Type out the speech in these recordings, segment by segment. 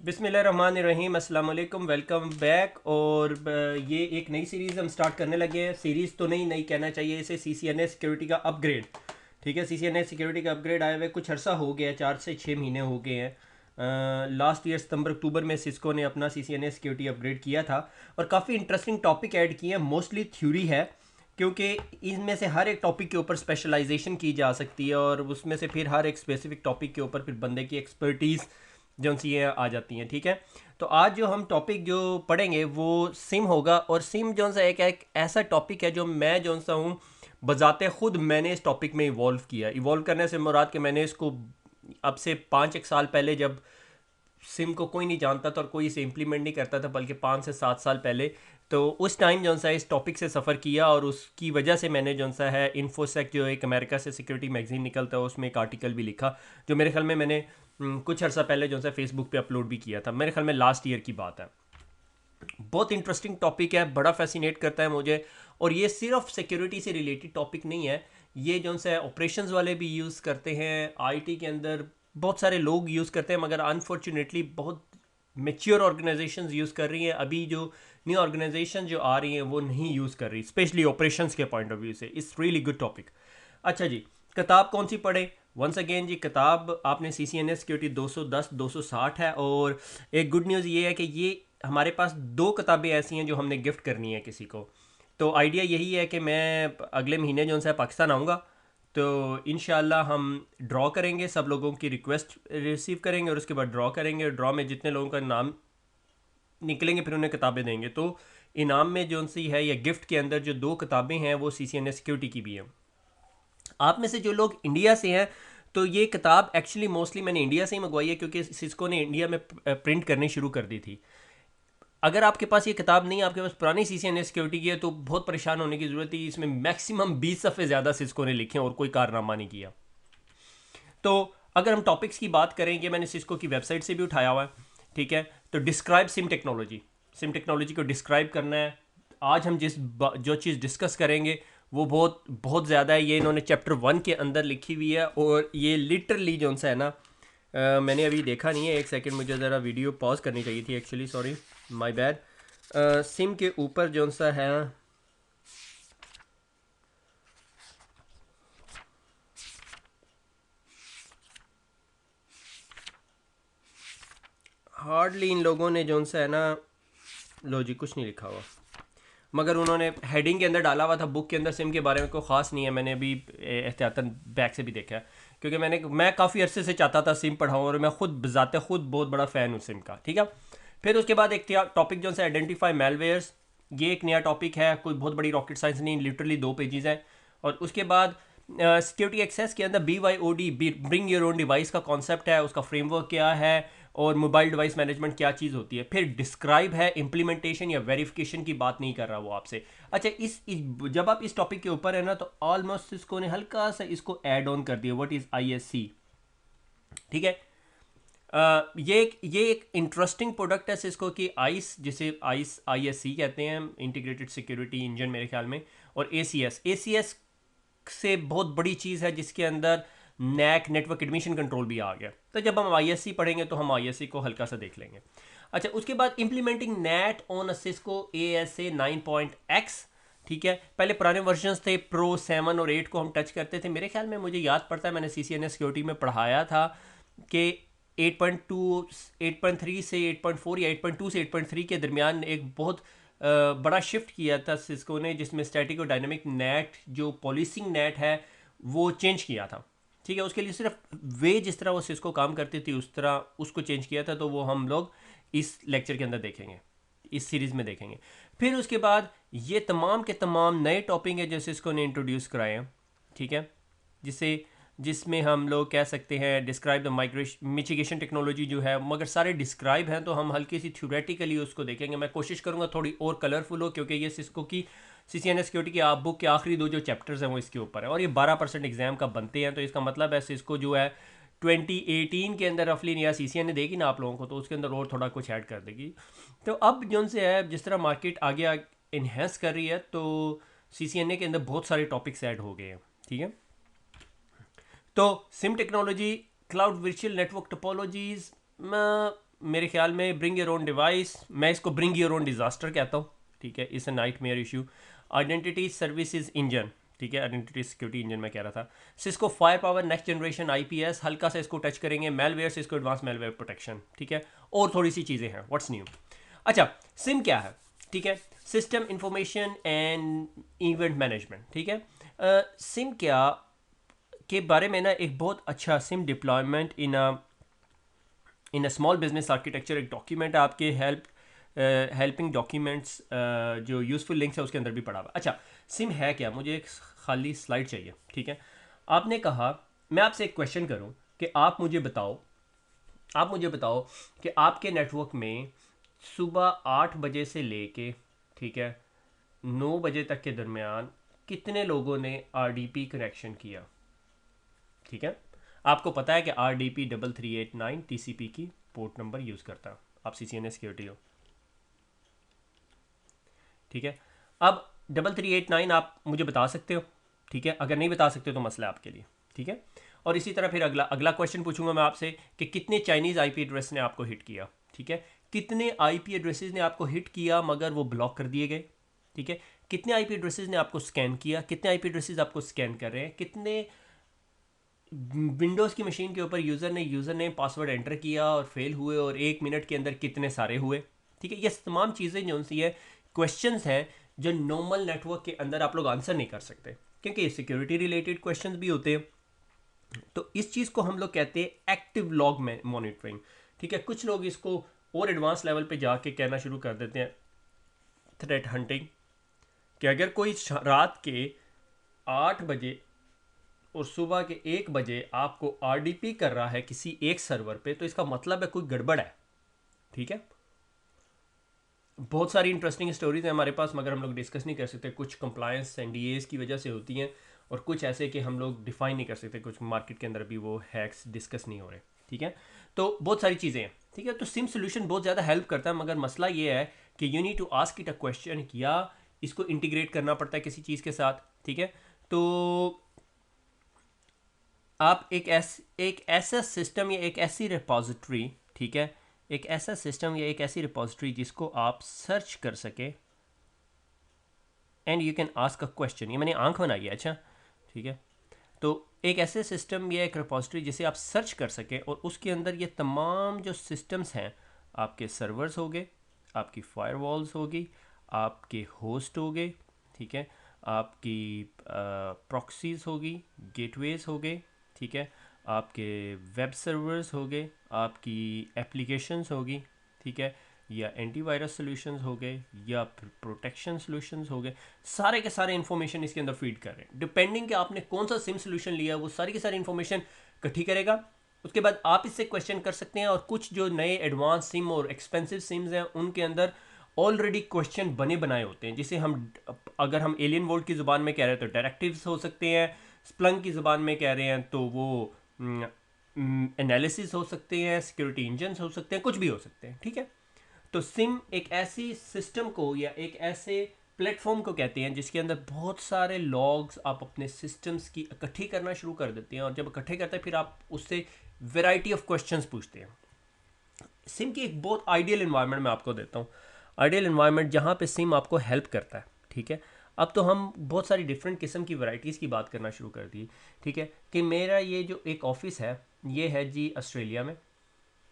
बिस्मिल्लाहिर्रहमानिर्रहीम, अस्सलाम वालेकुम, वेलकम बैक। और ये एक नई सीरीज़ हम स्टार्ट करने लगे हैं। सीरीज़ तो नहीं कहना चाहिए इसे, CCNA सिक्योरिटी का अपग्रेड। ठीक है, CCNA सिक्योरिटी का अपग्रेड आए हुए कुछ अर्सा हो गया है, 4 से 6 महीने हो गए हैं। लास्ट ईयर सितंबर अक्टूबर में सिस्को ने अपना CCNA सिक्योरिटी अपग्रेड किया था और काफ़ी इंटरेस्टिंग टॉपिक ऐड किए हैं। मोस्टली थ्योरी है, क्योंकि इनमें से हर एक टॉपिक के ऊपर स्पेशलाइजेशन की जा सकती है और उसमें से फिर हर एक स्पेसिफिक टॉपिक के ऊपर फिर बंदे की एक्सपर्टीज़ जो सी ये आ जाती हैं। ठीक है, तो आज जो हम टॉपिक जो पढ़ेंगे वो सिम होगा। और सिम जो सा एक ऐसा टॉपिक है जो मैं जो सा हूँ बजाते खुद मैंने इस टॉपिक में इवॉल्व किया। इवॉल्व करने से मुराद कि मैंने इसको अब से 5 एक साल पहले, जब सिम को कोई नहीं जानता था और कोई इसे इम्प्लीमेंट नहीं करता था, बल्कि 5 से 7 साल पहले, तो उस टाइम जो सा इस टॉपिक से सफ़र किया और उसकी वजह से मैंने जो सा है इन्फोसेक, जो एक अमेरिका से सिक्योरिटी मैगजीन निकलता है, उसमें एक आर्टिकल भी लिखा, जो मेरे ख्याल में मैंने कुछ अर्सा पहले जो सा फेसबुक पे अपलोड भी किया था। मेरे ख्याल में लास्ट ईयर की बात है। बहुत इंटरेस्टिंग टॉपिक है, बड़ा फैसिनेट करता है मुझे। और ये सिर्फ सिक्योरिटी से रिलेटेड टॉपिक नहीं है, ये जो है ऑपरेशंस वाले भी यूज़ करते हैं, आईटी के अंदर बहुत सारे लोग यूज़ करते हैं, मगर अनफॉर्चुनेटली बहुत मेच्योर ऑर्गेनाइजेशंस यूज़ कर रही हैं। अभी जो न्यू ऑर्गेनाइजेशन जो आ रही हैं वो नहीं यूज़ कर रही, स्पेशली ऑपरेशंस के पॉइंट ऑफ व्यू से। It's really good topic. अच्छा जी, किताब कौन सी पढ़े? वंस अगेन जी, किताब आपने CCNA सिक्योरिटी 210 260 है। और एक गुड न्यूज़ ये है कि ये हमारे पास 2 किताबें ऐसी हैं जो हमने गिफ्ट करनी है किसी को। तो आइडिया यही है कि मैं अगले महीने जो है पाकिस्तान आऊँगा, तो इंशाल्लाह हम ड्रॉ करेंगे, सब लोगों की रिक्वेस्ट रिसीव करेंगे और उसके बाद ड्रॉ करेंगे। ड्रॉ में जितने लोगों का नाम निकलेंगे फिर उन्हें किताबें देंगे। तो इनाम में जो सी है या गिफ्ट के अंदर जो 2 किताबें हैं वो CCNA सिक्योरिटी की भी हैं। आप में से जो लोग इंडिया से हैं, तो ये किताब एक्चुअली मोस्टली मैंने इंडिया से ही मंगवाई है, क्योंकि सिस्को ने इंडिया में प्रिंट करनी शुरू कर दी थी। अगर आपके पास ये किताब नहीं है, आपके पास पुरानी CCNA सिक्योरिटी की है, तो बहुत परेशान होने की ज़रूरत है। इसमें मैक्सिमम 20 सफ़े ज़्यादा सिस्को ने लिखे हैं और कोई कारनामा नहीं किया। तो अगर हम टॉपिक्स की बात करें, ये मैंने सिस्को की वेबसाइट से भी उठाया हुआ है। ठीक है, तो डिस्क्राइब सिम टेक्नोलॉजी को डिस्क्राइब करना है। आज हम जो चीज़ डिस्कस करेंगे वो बहुत बहुत ज़्यादा है। ये इन्होंने चैप्टर 1 के अंदर लिखी हुई है और ये लिटरली जो सा है ना, मैंने अभी देखा नहीं है, एक सेकंड, मुझे ज़रा वीडियो पॉज करनी चाहिए थी actually, sorry, my bad. SIM के ऊपर जो सा है, हार्डली इन लोगों ने जो सा है ना, लो जी, कुछ नहीं लिखा हुआ, मगर उन्होंने हेडिंग के अंदर डाला हुआ था बुक के अंदर सिम के बारे में कोई ख़ास नहीं है। मैंने अभी एहतियातन बैक से भी देखा है, क्योंकि मैं काफ़ी अरसे से चाहता था सिम पढ़ाऊँ और मैं खुद बजाते खुद बहुत बड़ा फ़ैन हूँ सिम का। ठीक है, फिर उसके बाद एक टॉपिक जो है आइडेंटिफाई मेलवेयर्स। ये एक नया टॉपिक है, कोई बहुत बड़ी रॉकेट साइंस नहीं, लिटरली 2 पेजेस हैं। और उसके बाद सिक्योरिटी एक्सेस के अंदर BYOD, bring your own device का कॉन्सेप्ट है, उसका फ्रेमवर्क क्या है और मोबाइल डिवाइस मैनेजमेंट क्या चीज़ होती है। फिर डिस्क्राइब है, इम्प्लीमेंटेशन या वेरिफिकेशन की बात नहीं कर रहा वो आपसे। अच्छा, जब आप इस टॉपिक के ऊपर है ना, तो ऑलमोस्ट इसको ने हल्का सा इसको ऐड ऑन कर दिया, व्हाट इज़ ISC। ठीक है, ये एक इंटरेस्टिंग प्रोडक्ट है सिस्को की, आइस, जिसे आइस ISC कहते हैं, इंटीग्रेटेड सिक्योरिटी इंजन मेरे ख्याल में। और ACS से बहुत बड़ी चीज़ है जिसके अंदर नैक, नेटवर्क एडमिशन कंट्रोल भी आ गया। तो जब हम ISC पढ़ेंगे तो हम ISC को हल्का सा देख लेंगे। अच्छा, उसके बाद implementing net on Cisco ASA 9.X। ठीक है, पहले पुराने वर्जन्स थे, प्रो 7 और 8 को हम टच करते थे। मेरे ख्याल में, मुझे याद पड़ता है मैंने CCNA सिक्योरिटी में पढ़ाया था कि 8.2, 8.3 से 8.4 या 8.2 से 8.3 के दरमियान एक बहुत बड़ा शिफ्ट किया था सिस्को ने, जिसमें स्टैटिक और डायनेमिक नेट, जो पॉलिसिंग नेट है, वो चेंज किया था। ठीक है, उसके लिए सिर्फ वे जिस तरह वो सिस्को काम करती थी उस तरह उसको चेंज किया था। तो वो हम लोग इस लेक्चर के अंदर देखेंगे, इस सीरीज़ में देखेंगे। फिर उसके बाद ये तमाम के तमाम नए टॉपिक है जो सिस्को ने इंट्रोड्यूस कराए हैं। ठीक है, जिसे जिसमें हम लोग कह सकते हैं describe the migration mitigation technology जो है, मगर सारे डिस्क्राइब हैं तो हम हल्की सी थ्योरेटिकली उसको देखेंगे। मैं कोशिश करूंगा थोड़ी और कलरफुल हो, क्योंकि ये सिस्को की CCNA सिक्योरिटी की आप बुक के आखिरी 2 जो चैप्टर्स हैं वो इसके ऊपर है और ये 12% एग्जाम का बनते हैं। तो इसका मतलब है सिस्को जो है 2018 के अंदर रफली या CCNA देगी ना आप लोगों को, तो उसके अंदर और थोड़ा कुछ ऐड कर देगी। तो अब जो से है, जिस तरह मार्केट आगे इन्हेंस कर रही है, तो CCNA के अंदर बहुत सारे टॉपिक्स ऐड हो गए हैं। ठीक है, तो SIM technology, cloud virtual network topologies, मेरे ख्याल में ब्रिंग योर ओन डिवाइस, मैं इसको ब्रिंग योर ओन डिज़ास्टर कहता हूँ, ठीक है, इस a nightmare issue. Identity services engine, ठीक है, आइडेंटिटी सिक्योरिटी इंजन मैं कह रहा था। Cisco fire power next generation IPS, हल्का सा इसको टच करेंगे। Malware, Cisco advance malware protection, ठीक है, और थोड़ी सी चीज़ें हैं। What's new? अच्छा, सिम क्या है? ठीक है, system information and event management, ठीक है। सिम क्या के बारे में ना एक बहुत अच्छा SIM deployment in a small business architecture एक डॉक्यूमेंट है आपके हेल्पिंग डॉक्यूमेंट्स, जो यूज़फुल लिंक्स है उसके अंदर भी पड़ा हुआ। अच्छा, सिम है क्या? मुझे एक खाली स्लाइड चाहिए, ठीक है। आपने कहा मैं आपसे एक क्वेश्चन करूं कि आप मुझे बताओ कि आपके नेटवर्क में सुबह 8 बजे से लेके, ठीक है, 9 बजे तक के दरमियान कितने लोगों ने आरडीपी कनेक्शन किया? ठीक है, आपको पता है कि RDP 3389 TCP की पोर्ट नंबर यूज़ करता है, आप CCNA सिक्योरिटी हो, ठीक है। अब 3389 आप मुझे बता सकते हो, ठीक है, अगर नहीं बता सकते तो मसला है आपके लिए, ठीक है। और इसी तरह फिर अगला अगला क्वेश्चन पूछूंगा मैं आपसे कि कितने चाइनीज़ IP एड्रेस ने आपको हिट किया, ठीक है। कितने IP एड्रेसेस ने आपको हिट किया मगर वो ब्लॉक कर दिए गए, ठीक है। कितने IP एड्रेसेस ने आपको स्कैन किया, कितने IP एड्रेसेस आपको स्कैन कर रहे हैं, कितने विंडोज़ की मशीन के ऊपर यूज़र ने पासवर्ड एंटर किया और फेल हुए, और 1 मिनट के अंदर कितने सारे हुए, ठीक है। ये तमाम चीज़ें जो सी है क्वेश्चंस हैं जो नॉर्मल नेटवर्क के अंदर आप लोग आंसर नहीं कर सकते, क्योंकि सिक्योरिटी रिलेटेड क्वेश्चंस भी होते हैं। तो इस चीज़ को हम लोग कहते हैं एक्टिव लॉग में मॉनिटरिंग, ठीक है। कुछ लोग इसको और एडवांस लेवल पे जाके कहना शुरू कर देते हैं थ्रेट हंटिंग, कि अगर कोई रात के 8 बजे और सुबह के 1 बजे आपको RDP कर रहा है किसी एक सर्वर पे, तो इसका मतलब है कोई गड़बड़ है, ठीक है। बहुत सारी इंटरेस्टिंग स्टोरीज हैं हमारे पास, मगर हम लोग डिस्कस नहीं कर सकते। कुछ कंप्लायंस NDAs की वजह से होती हैं, और कुछ ऐसे कि हम लोग डिफाइन नहीं कर सकते। कुछ मार्केट के अंदर भी वो हैक्स डिस्कस नहीं हो रहे, ठीक है। तो बहुत सारी चीज़ें हैं, ठीक है। तो सिम सोल्यूशन बहुत ज़्यादा हेल्प करता है, मगर मसला ये है कि you need to ask it a question, या इसको इंटीग्रेट करना पड़ता है किसी चीज़ के साथ, ठीक है। तो आप एक ऐसा सिस्टम या एक ऐसी रिपोजिटरी, ठीक है, एक ऐसा सिस्टम या एक ऐसी रिपोजिटरी जिसको आप सर्च कर सके and you can ask a question, ये मैंने आंख बनाई है, अच्छा, ठीक है। तो एक ऐसे सिस्टम या एक रिपोजिटरी जिसे आप सर्च कर सके, और उसके अंदर ये तमाम जो सिस्टम्स हैं, आपके सर्वर्स हो गए, आपकी फायरवॉल्स होगी, आपके होस्ट हो गए, ठीक है, आपकी प्रॉक्सीज होगी, गेटवेज हो गए, ठीक है, आपके वेब सर्वर्स हो गए, आपकी एप्लीकेशंस होगी, ठीक है, या एंटीवायरस सॉल्यूशंस हो गए, या प्रोटेक्शन सॉल्यूशंस हो गए। सारे के सारे इन्फॉर्मेशन इसके अंदर फीड कर रहे हैं, डिपेंडिंग कि आपने कौन सा सिम सोल्यूशन लिया, वो सारी की सारी इन्फॉर्मेशन इकट्ठी करेगा। उसके बाद आप इससे क्वेश्चन कर सकते हैं, और कुछ जो नए एडवांस सिम और एक्सपेंसिव सिम्स हैं उनके अंदर ऑलरेडी क्वेश्चन बने बनाए होते हैं, जिसे हम, अगर हम एलियन वोल्ट की ज़ुबान में कह रहे हैं तो डायरेक्टिव्स हो सकते हैं, स्प्लंक की ज़ुबान में कह रहे हैं तो वो एनालिसिस हो सकते हैं, सिक्योरिटी इंजन्स हो सकते हैं, कुछ भी हो सकते हैं, ठीक है। तो सिम एक ऐसी सिस्टम को या एक ऐसे प्लेटफॉर्म को कहते हैं जिसके अंदर बहुत सारे लॉग्स आप अपने सिस्टम्स की इकट्ठी करना शुरू कर देते हैं, और जब इकट्ठे करते हैं फिर आप उससे वेराइटी ऑफ क्वेश्चंस पूछते हैं। सिम की एक बहुत आइडियल इन्वायरमेंट मैं आपको देता हूँ, आइडियल इन्वायरमेंट जहाँ पे सिम आपको हेल्प करता है, ठीक है। अब तो हम बहुत सारी डिफरेंट किस्म की वैरायटीज़ की बात करना शुरू कर दी, ठीक है, कि मेरा ये जो एक ऑफिस है ये है जी ऑस्ट्रेलिया में,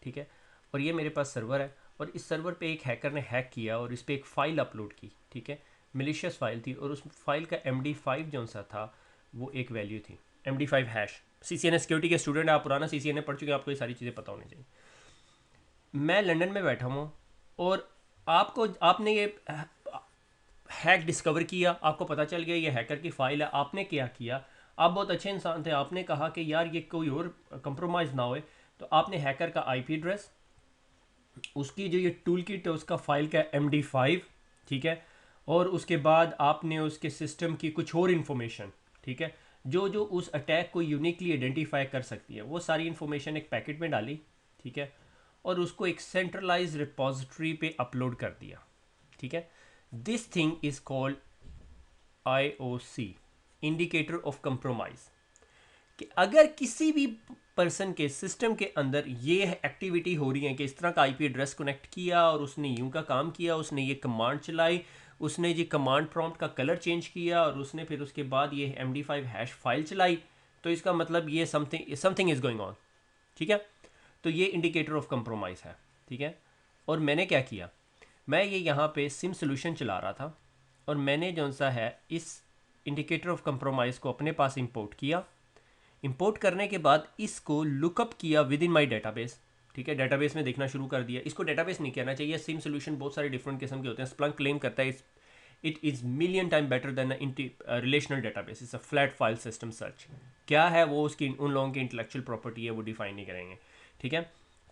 ठीक है, और ये मेरे पास सर्वर है, और इस सर्वर पे एक हैकर ने हैक किया और इस पर एक फ़ाइल अपलोड की, ठीक है, मिलिशियस फाइल थी, और उस फाइल का MD5 जो सा था वो एक वैल्यू थी, MD5 हैश। CCNA सिक्योरिटी के स्टूडेंट, आप पुराना CCNA पढ़ चुके हैं, आपको ये सारी चीज़ें पता होनी चाहिए। मैं लंदन में बैठा हूँ, और आपने ये हैक डिस्कवर किया, आपको पता चल गया ये हैकर की फ़ाइल है, आपने क्या किया? आप बहुत अच्छे इंसान थे, आपने कहा कि यार ये कोई और कंप्रोमाइज़ ना होए, तो आपने हैकर का IP एड्रेस, उसकी जो ये टूल किट है उसका फाइल का MD5, ठीक है, और उसके बाद आपने उसके सिस्टम की कुछ और इन्फॉर्मेशन, ठीक है, जो जो उस अटैक को यूनिकली आइडेंटिफाई कर सकती है, वो सारी इन्फॉर्मेशन एक पैकेट में डाली, ठीक है, और उसको एक सेंट्रलाइज रिपोजिटरी पे अपलोड कर दिया, ठीक है। This thing is called IOC, indicator of compromise, कि अगर किसी भी पर्सन के सिस्टम के अंदर ये एक्टिविटी हो रही है कि इस तरह का आईपी एड्रेस कनेक्ट किया और उसने यूं का काम किया, उसने ये कमांड चलाई, उसने ये कमांड प्रॉम्प्ट का कलर चेंज किया और उसने फिर उसके बाद ये MD5 हैश फाइल चलाई, तो इसका मतलब ये समथिंग इज़ गोइंग ऑन। ठीक है, तो ये इंडिकेटर ऑफ कंप्रोमाइज़ है। ठीक है, और मैंने क्या किया, मैं ये यहाँ पे सिम सोल्यूशन चला रहा था और मैंने जो सा है इस इंडिकेटर ऑफ कंप्रोमाइज़ को अपने पास इंपोर्ट किया। इंपोर्ट करने के बाद इसको लुकअप किया विद इन माई डेटाबेस। ठीक है, डेटाबेस में देखना शुरू कर दिया। इसको डेटाबेस नहीं कहना चाहिए, सिम सोल्यूशन बहुत सारे डिफरेंट किस्म के होते हैं। स्प्लंक क्लेम करता है it is million time better than relational database, it's a flat file system search. क्या है वो, उसकी उन लोगों की इंटेलेक्चुअल प्रॉपर्टी है, वो डिफाइन नहीं करेंगे। ठीक है,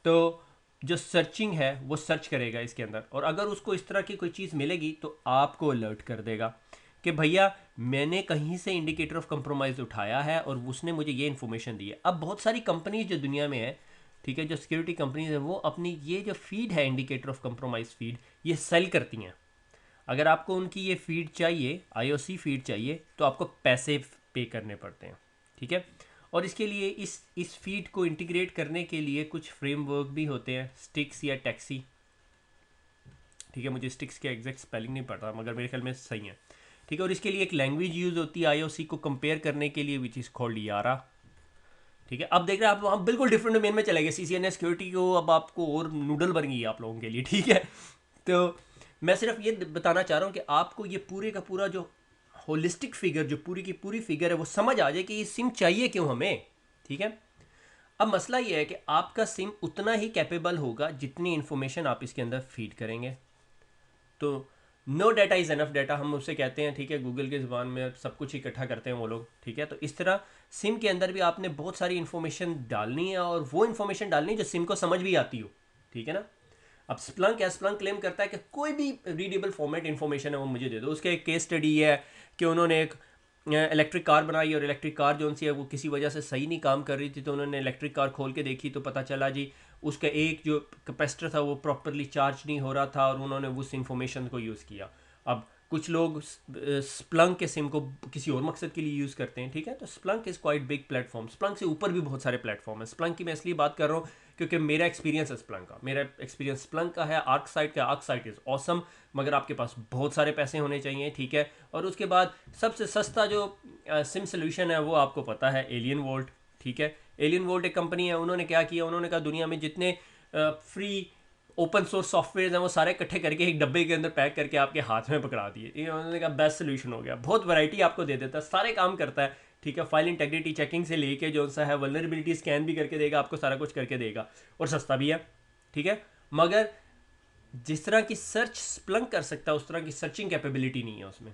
तो जो सर्चिंग है वो सर्च करेगा इसके अंदर, और अगर उसको इस तरह की कोई चीज़ मिलेगी तो आपको अलर्ट कर देगा कि भैया मैंने कहीं से इंडिकेटर ऑफ कंप्रोमाइज़ उठाया है और उसने मुझे ये इन्फॉर्मेशन दी है। अब बहुत सारी कंपनीज जो दुनिया में है, ठीक है, जो सिक्योरिटी कंपनीज है, वो अपनी ये जो फीड है इंडिकेटर ऑफ कंप्रोमाइज़ फीड, ये सेल करती हैं। अगर आपको उनकी ये फीड चाहिए, IOC फीड चाहिए, तो आपको पैसे पे करने पड़ते हैं। ठीक है, और इसके लिए इस फीड को इंटीग्रेट करने के लिए कुछ फ्रेमवर्क भी होते हैं, स्टिक्स या टैक्सी। ठीक है, मुझे स्टिक्स के एग्जैक्ट स्पेलिंग नहीं पता, मगर मेरे ख्याल में सही है। ठीक है, और इसके लिए एक लैंग्वेज यूज़ होती है IOC को कंपेयर करने के लिए, विच इज़ कॉल्ड यारा। ठीक है, अब देख रहे हैं आप, हम बिल्कुल डिफरेंट डोमेन में चले गए। CCNA सिक्योरिटी को अब आपको और नूडल बन गई आप लोगों के लिए। ठीक है, तो मैं सिर्फ ये बताना चाह रहा हूँ कि आपको ये पूरे का पूरा जो होलिस्टिक फिगर, जो पूरी की पूरी फिगर है, वो समझ आ जाए कि ये सिम चाहिए क्यों हमें। ठीक है, अब मसला ये है कि आपका सिम उतना ही कैपेबल होगा जितनी इंफॉर्मेशन आप इसके अंदर फीड करेंगे। तो no data is enough data हम उससे कहते हैं। ठीक है, गूगल की ज़ुबान में सब कुछ इकट्ठा करते हैं वो लोग। ठीक है, तो इस तरह सिम के अंदर भी आपने बहुत सारी इन्फॉर्मेशन डालनी है, और वो इन्फॉर्मेशन डालनी है जो सिम को समझ भी आती हो। ठीक है ना, अब स्प्लंक क्लेम करता है कि कोई भी रीडेबल फॉर्मेट इन्फॉर्मेशन है वो मुझे दे दो। उसके एक केस स्टडी है कि उन्होंने एक इलेक्ट्रिक कार बनाई, और इलेक्ट्रिक कार जो सी है वो किसी वजह से सही नहीं काम कर रही थी, तो उन्होंने इलेक्ट्रिक कार खोल के देखी तो पता चला जी उसका एक जो कैपेसिटर था वो प्रॉपरली चार्ज नहीं हो रहा था, और उन्होंने उस इंफॉर्मेशन को यूज़ किया। अब कुछ लोग स्प्लंक के सिम को किसी और मकसद के लिए यूज़ करते हैं। ठीक है, तो Splunk is quite big platform. Splunk से ऊपर भी बहुत सारे प्लेटफॉर्म है। स्प्लंक की मैं इसलिए बात कर रहा हूँ क्योंकि मेरा एक्सपीरियंस है स्प्लंक का, मेरा एक्सपीरियंस स्प्लंक का है। आर्कसाइट का, आर्कसाइट इज़ ऑसम, मगर आपके पास बहुत सारे पैसे होने चाहिए। ठीक है, और उसके बाद सबसे सस्ता जो सिम सोल्यूशन है वो आपको पता है, एलियन वोल्ट। ठीक है, एलियन वोल्ट एक कंपनी है, उन्होंने क्या किया, उन्होंने कहा दुनिया में जितने फ्री ओपन सोर्स सॉफ्टवेयर हैं वो सारे इकट्ठे करके एक डब्बे के अंदर पैक करके आपके हाथ में पकड़ा दिए। उन्होंने कहा बेस्ट सोल्यूशन हो गया, बहुत वैरायटी आपको दे देता है, सारे काम करता है। ठीक है, फाइल इंटेग्रिटी चेकिंग से लेके जो सा है वल्नरेबिलिटी स्कैन भी करके देगा आपको, सारा कुछ करके देगा, और सस्ता भी है। ठीक है, मगर जिस तरह की सर्च स्प्लंक कर सकता है उस तरह की सर्चिंग कैपेबिलिटी नहीं है उसमें।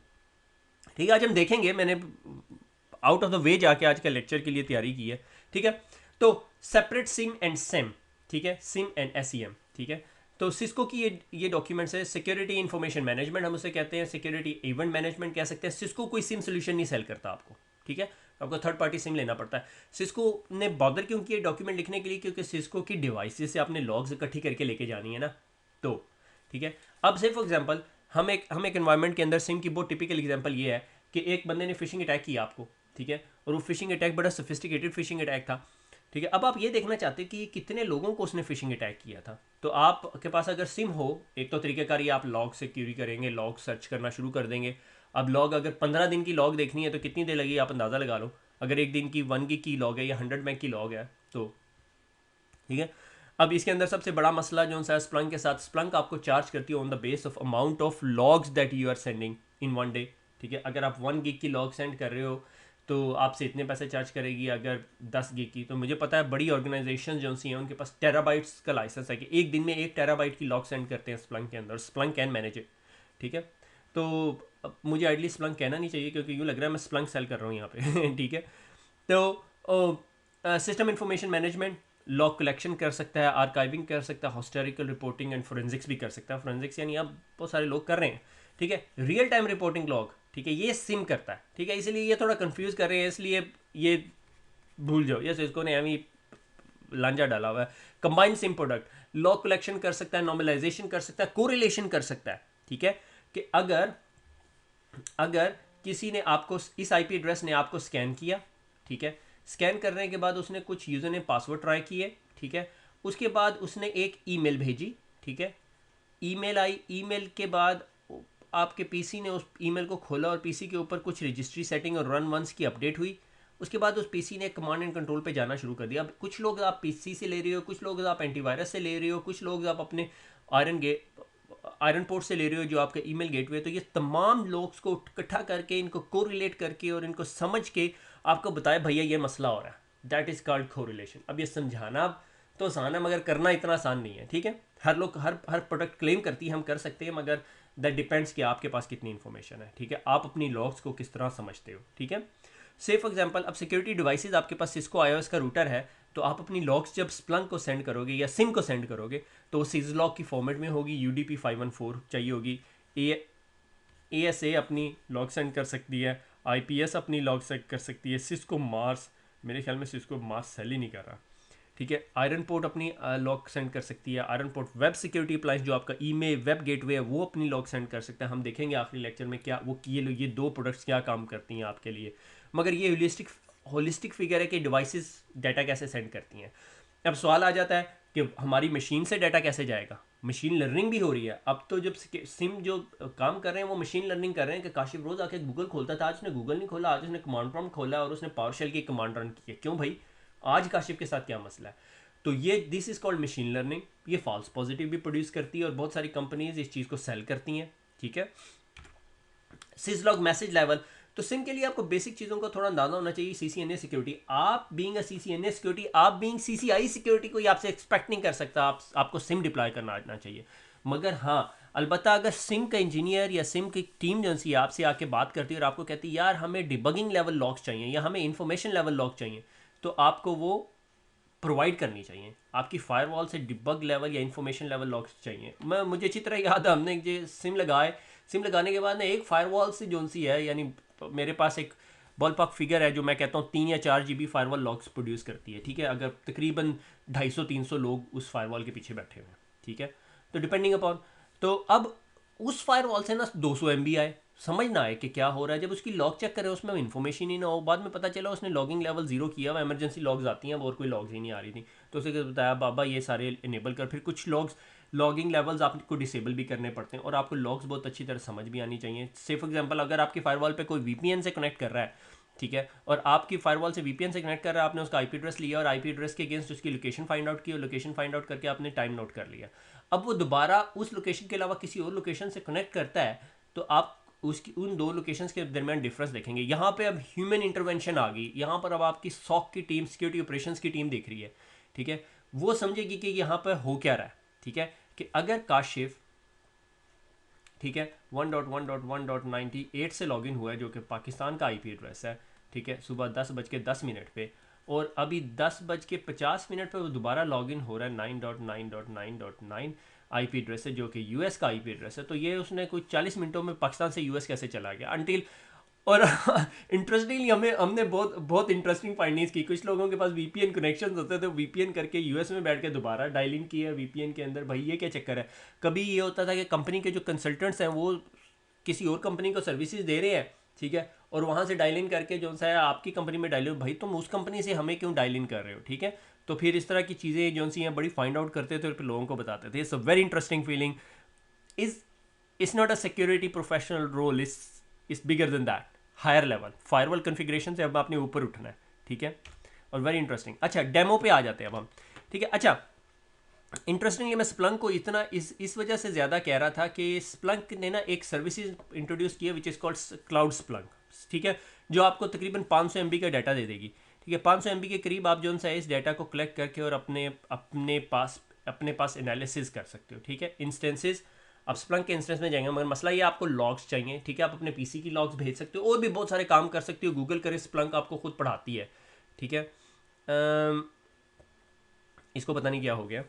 ठीक है, आज हम देखेंगे, मैंने आउट ऑफ द वे जाके आज का लेक्चर के लिए तैयारी की है। ठीक है, तो सेपरेट सिम एंड सेम। ठीक है, सिम एंड SEM। ठीक है, तो सिस्को की ये डॉक्यूमेंट्स है, सिक्योरिटी इंफॉर्मेशन मैनेजमेंट हम उसे कहते हैं, सिक्योरिटी इवेंट मैनेजमेंट कह सकते हैं। सिस्को कोई सिम सोल्यूशन नहीं सेल करता आपको। ठीक है, आपको थर्ड पार्टी सिम लेना पड़ता है। सिस्को ने बॉदर क्यों किया डॉक्यूमेंट लिखने के लिए, क्योंकि सिस्को की डिवाइसेस से आपने लॉग्स इकट्ठी करके लेके जानी है ना। तो ठीक है, अब से फॉर एग्जांपल हम एक एनवायरनमेंट के अंदर सिम की बहुत टिपिकल एग्जांपल ये है कि एक बंदे ने फिशिंग अटैक किया आपको। ठीक है, और वो फिशिंग अटैक बड़ा सोफिस्टिकेटेड फिशिंग अटैक था। ठीक है, अब आप ये देखना चाहते हैं कि कितने लोगों को उसने फिशिंग अटैक किया था। तो आपके पास अगर सिम हो, एक तो तरीकेकार ये आप लॉग से क्यूरी करेंगे, लॉग सर्च करना शुरू कर देंगे। अब लॉग अगर 15 दिन की लॉग देखनी है तो कितनी देर लगेगी आप अंदाज़ा लगा लो। अगर एक दिन की 1 गीग की लॉग है या 100 MB की लॉग है तो ठीक है। अब इसके अंदर सबसे बड़ा मसला जो है स्प्लंक के साथ, स्प्लंक आपको चार्ज करती है on the base of amount of logs that you are sending in 1 day. ठीक है, अगर आप 1 गीग की लॉग सेंड कर रहे हो तो आपसे इतने पैसे चार्ज करेगी। अगर 10 गीग की, तो मुझे पता है बड़ी ऑर्गेनाइजेशन जो सी हैं उनके पास टेराबाइट्स का लाइसेंस है कि एक दिन में 1 टेराबाइट की लॉग सेंड करते हैं स्प्लंक के अंदर। Splunk can manage it. ठीक है, तो मुझे आइडली स्प्लंक कहना नहीं चाहिए क्योंकि यूँ लग रहा है मैं स्प्लंक सेल कर रहा हूँ यहाँ पे। ठीक है, तो system information management, log collection कर सकता है, आर्काइविंग कर सकता है, हिस्टोरिकल रिपोर्टिंग एंड फोरेंसिक्स भी कर सकता है। फोरेंसिक्स यानी अब बहुत सारे लोग कर रहे हैं। ठीक है, रियल टाइम रिपोर्टिंग लॉग, ठीक है, ये सिम करता है। ठीक है, इसलिए ये थोड़ा कंफ्यूज कर रहे हैं, इसलिए ये भूल जाओ, ये इसको ने अभी लांजा डाला हुआ है। Combined SIM product, log collection कर सकता है, नॉर्मलाइजेशन कर सकता है, कोरिलेशन कर सकता है। ठीक है, कि अगर किसी ने आपको, इस IP एड्रेस ने आपको स्कैन किया, ठीक है, स्कैन करने के बाद उसने कुछ यूज़र ने पासवर्ड ट्राई किए, ठीक है। उसके बाद उसने एक ईमेल भेजी, ठीक है। ईमेल आई, ईमेल के बाद आपके पीसी ने उस ईमेल को खोला और पीसी के ऊपर कुछ रजिस्ट्री सेटिंग और रन वंस की अपडेट हुई। उसके बाद उस पीसी ने कमांड एंड कंट्रोल पे जाना शुरू कर दिया। अब कुछ लोग आप पीसी से ले रहे हो, कुछ लोग आप एंटीवायरस से ले रहे हो, कुछ लोग आप अपने आयरन पोर्ट से ले रहे हो जो आपका ईमेल गेटवे। तो ये तमाम लोग को इकट्ठा करके, इनको कोरिलेट करके और इनको समझ के आपको बताया भैया ये मसला हो रहा है। That is called correlation. अब ये समझाना तो आसान है मगर करना इतना आसान नहीं है, ठीक है। हर लोग हर प्रोडक्ट क्लेम करती है हम कर सकते हैं, मगर दैट डिपेंड्स कि आपके पास कितनी इन्फॉर्मेशन है, ठीक है। आप अपनी लॉग्स को किस तरह समझते हो, ठीक है। से फॉर एग्जांपल अब सिक्योरिटी डिवाइसेस आपके पास सिस्को आईओएस का रूटर है, तो आप अपनी लॉग्स जब स्प्लंक को सेंड करोगे या सिम को सेंड करोगे तो वो सिज लॉग की फॉर्मेट में होगी, UDP 514 चाहिए होगी। ASA अपनी लॉग सेंड कर सकती है, IPS अपनी लॉग सेंड कर सकती है, सिस्को मार्स, मेरे ख्याल में सिस्को मार्स सेल ही नहीं कर रहा, ठीक है। आयरन पोर्ट अपनी लॉग सेंड कर सकती है। Iron port web security appliance जो आपका ईमेल वेब गेटवे है वो अपनी लॉग सेंड कर सकता है। हम देखेंगे आखिरी लेक्चर में क्या वो ये दो प्रोडक्ट्स क्या काम करती हैं आपके लिए। मगर ये होलिस्टिक फिगर है कि डिवाइसेस डाटा कैसे सेंड करती हैं। अब सवाल आ जाता है कि हमारी मशीन से डाटा कैसे जाएगा। मशीन लर्निंग भी हो रही है अब तो। जब सिम जो काम कर रहे हैं वो मशीन लर्निंग कर रहे हैं कि काशिफ रोज़ आके गूगल खोलता था, आज उसने गूगल नहीं खोला, आज उसने कमांड प्रॉम्प्ट खोला और उसने पावरशेल की कमांड रन की है। क्यों भाई, आज काशिफ के साथ क्या मसला है। तो ये this is called machine learning. ये फॉल्स पॉजिटिव भी प्रोड्यूस करती है और बहुत सारी कंपनीज इस चीज़ को सेल करती हैं, ठीक है। सिजलॉग मैसेज लेवल, तो सिम के लिए आपको बेसिक चीज़ों का थोड़ा अंदाजा होना चाहिए। CCNA सिक्योरिटी, आप बीइंग अ CCNA सिक्योरिटी, आप बीइंग CCI सिक्योरिटी कोई आपसे एक्सपेक्ट नहीं कर सकता आपको सिम डिप्लॉय करना आना चाहिए। मगर हाँ अलबत्ता अगर सिम का इंजीनियर या सिम की टीम जो सी आपसे आके बात करती है और आपको कहती है यार हमें डिबगिंग लेवल लॉग्स चाहिए या हमें इंफॉर्मेशन लेवल लॉग चाहिए, तो आपको वो प्रोवाइड करनी चाहिए। आपकी फायरवॉल से डिबग लेवल या इंफॉर्मेशन लेवल लॉग्स चाहिए। मुझे अच्छी तरह याद है, हमने जो सिम लगाने के बाद ना एक फायरवॉल से जो सी है, यानी मेरे पास एक बॉलपाक फिगर है जो मैं कहता हूँ 3 या 4 GB फायरवॉल लॉग्स प्रोड्यूस करती है, ठीक है। अगर तकरीबन 250-300 लोग उस फायरवॉल के पीछे बैठे हुए हैं, ठीक है। तो डिपेंडिंग अपॉन, तो अब उस फायरवॉल से ना 200 MB आए, समझ ना आए कि क्या हो रहा है। जब उसकी लॉग चेक करे उसमें इन्फॉर्मेशन ही ना हो, बाद में पता चला उसने लॉगिंग लेवल 0 किया हुआ, इमरजेंसी लॉग्स आती हैं और कोई लॉग्स ही नहीं आ रही थी। तो उसे बताया बाबा ये सारे इनेबल कर। फिर कुछ लॉगिंग लेवल्स आपको डिसेबल भी करने पड़ते हैं और आपको लॉग्स बहुत अच्छी तरह समझ भी आनी चाहिए। से फॉर एग्जांपल अगर आपकी फायरवॉल पे कोई VPN से कनेक्ट कर रहा है, ठीक है, और आपकी फायरवॉल से VPN से कनेक्ट कर रहा है, आपने उसका IP एड्रेस लिया और IP एड्रेस के अगेंस्ट उसकी लोकेशन फाइंड आउट की और लोकेशन फाइंड आउट करके आपने टाइम नोट कर लिया। अब वो दोबारा उस लोकेशन के अलावा किसी और लोकेशन से कनेक्ट करता है तो आप उसकी उन दो लोकेशंस के दरमियान डिफरेंस देखेंगे। यहाँ पे अब ह्यूमन इंटरवेंशन आ गई। यहाँ पर अब आपकी SOC की टीम, सिक्योरिटी ऑपरेशंस की टीम देख रही है, ठीक है। वो समझेगी कि यहाँ पर हो क्या रहा है, ठीक है। कि अगर काशिफ, ठीक है, 1.1.1.98 से लॉगिन हुआ है जो कि पाकिस्तान का IP एड्रेस है, ठीक है, सुबह 10:10 पे, और अभी 10:50 पे वो दोबारा लॉगिन हो रहा है 9.9.9.9 IP एड्रेस है जो कि US का IP एड्रेस है। तो ये उसने कुछ 40 मिनटों में पाकिस्तान से US कैसे चला गया अनटिल। और इंटरेस्टिंगली हमने बहुत इंटरेस्टिंग फाइंडिंग्स की। कुछ लोगों के पास VPN कनेक्शन होते थे, VPN करके US में बैठ के दोबारा डायलिंग किया VPN के अंदर। भाई ये क्या चक्कर है। कभी ये होता था कि कंपनी के जो कंसल्टेंट्स हैं वो किसी और कंपनी को सर्विसेज दे रहे हैं, ठीक है, और वहाँ से डायल इन करके जो सा है आपकी कंपनी में डायल, भाई तुम उस कंपनी से हमें क्यों डायल इन कर रहे हो, ठीक है। तो फिर इस तरह की चीज़ें जो सी हैं बड़ी फाइंड आउट करते थे और फिर लोगों को बताते थे। It's a very interesting feeling. It's not a security professional role, is bigger than that, higher level. Firewall configuration से अब आपने ऊपर उठना है, ठीक है, और वेरी इंटरेस्टिंग। अच्छा डेमो पे आ जाते हैं अब हम, ठीक है। अच्छा इंटरेस्टिंगली मैं स्प्लंक को इतना इस वजह से ज़्यादा कह रहा था कि स्प्लंक ने ना एक सर्विसेज इंट्रोड्यूस किया which is called cloud Splunk, ठीक है, जो आपको तकरीबन 500 MB का डाटा दे देगी, ठीक है। 500 MB के करीब आप जो सा इस डाटा को कलेक्ट करके और अपने पास एनालिसिस कर सकते हो, ठीक है। इंस्टेंसेस, आप स्प्लंक के इंस्टेंस में जाएंगे, मगर मसला ये आपको लॉग्स चाहिए, ठीक है। आप अपने PC की लॉग्स भेज सकते हो और भी बहुत सारे काम कर सकते हो। गूगल करे स्प्लंक आपको खुद पढ़ाती है, ठीक है। इसको पता नहीं क्या हो गया।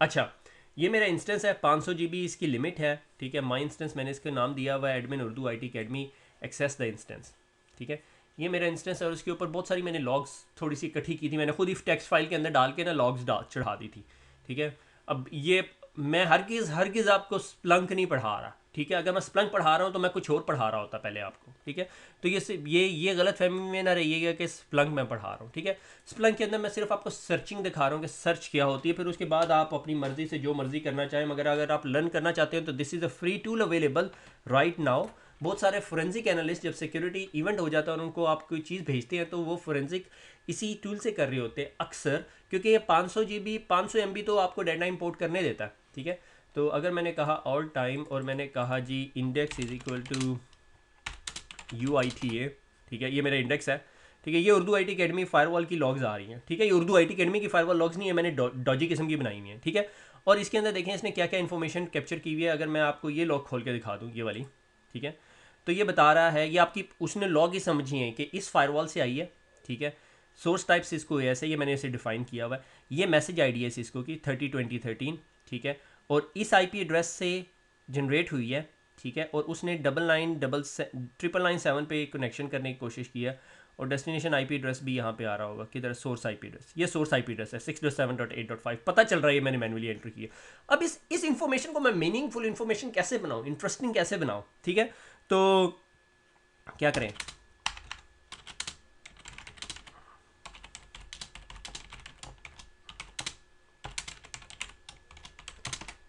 अच्छा ये मेरा इंस्टेंस है, 500 GB इसकी लिमिट है, ठीक है। माई इंस्टेंस मैंने इसका नाम दिया हुआ है admin Urdu IT academy access the instance, ठीक है। ये मेरा इंस्टेंस है और उसके ऊपर बहुत सारी मैंने लॉग्स थोड़ी सी इकट्ठी की थी। मैंने खुद ही टेक्स्ट फाइल के अंदर डाल के ना लॉग्स चढ़ा दी थी, ठीक है। अब ये मैं हरगिज़ आपको स्प्लंक नहीं पढ़ा रहा, ठीक है, अगर मैं स्प्लंक पढ़ा रहा हूँ तो मैं कुछ और पढ़ा रहा होता पहले आपको, ठीक है। तो ये गलत फहमी में ना रहिएगा कि स्प्लंक मैं पढ़ा रहा हूँ, ठीक है। स्प्लंक के अंदर मैं सिर्फ आपको सर्चिंग दिखा रहा हूँ कि सर्च क्या होती है, फिर उसके बाद आप अपनी मर्जी से जो मर्जी करना चाहें, मगर अगर आप लर्न करना चाहते हैं तो this is a free tool available right now. बहुत सारे फोरेंसिक एनालिस्ट जब सिक्योरिटी इवेंट हो जाता है और उनको आप कोई चीज़ भेजते हैं तो वो फोरेंसिक इसी टूल से कर रहे होते हैं अक्सर, क्योंकि ये 500 GB 500 MB तो आपको डाटा इंपोर्ट करने देता है, ठीक है। तो अगर मैंने कहा ऑल टाइम और मैंने कहा जी index is equal to UITA, ठीक है, ये मेरा इंडेक्स है, ठीक है। ये उर्दू IT अकेडमी फायरवॉल की लॉग्स आ रही हैं, ठीक है। ये उर्दू IT अकेडमी की फायरवॉल लॉग्स नहीं है, मैंने डॉजी किस्म की बनाई हुई है, ठीक है। और इसके अंदर देखें इसने क्या क्या इन्फॉर्मेशन कैप्चर की हुई है। अगर मैं आपको ये लॉग खोल के दिखा दूँ, ये वाली, ठीक है, तो ये बता रहा है, ये आपकी उसने लॉग ही समझी है कि इस फायरवॉल से आई है, ठीक है। सोर्स टाइप सिस्को ऐसे, ये मैंने इसे डिफाइन किया हुआ है। ये मैसेज ID है सिस्को की 302013, ठीक है, और इस IP एड्रेस से जनरेट हुई है, ठीक है। और उसने 99977 पे कनेक्शन करने की कोशिश की है, और डेस्टिनेशन IP एड्रेस भी यहाँ पे आ रहा होगा, किधर सोर्स IP एड्रेस, ये सोर्स IP एड्रेस है 6.7.8.5, पता चल रहा है, ये मैंने मैनुअली एंटर की है। अब इस इंफॉर्मेशन को मैं मीनिंगफुल इंफॉर्मेशन कैसे बनाऊँ, इंटरेस्टिंग कैसे बनाऊँ, ठीक है। तो क्या करें,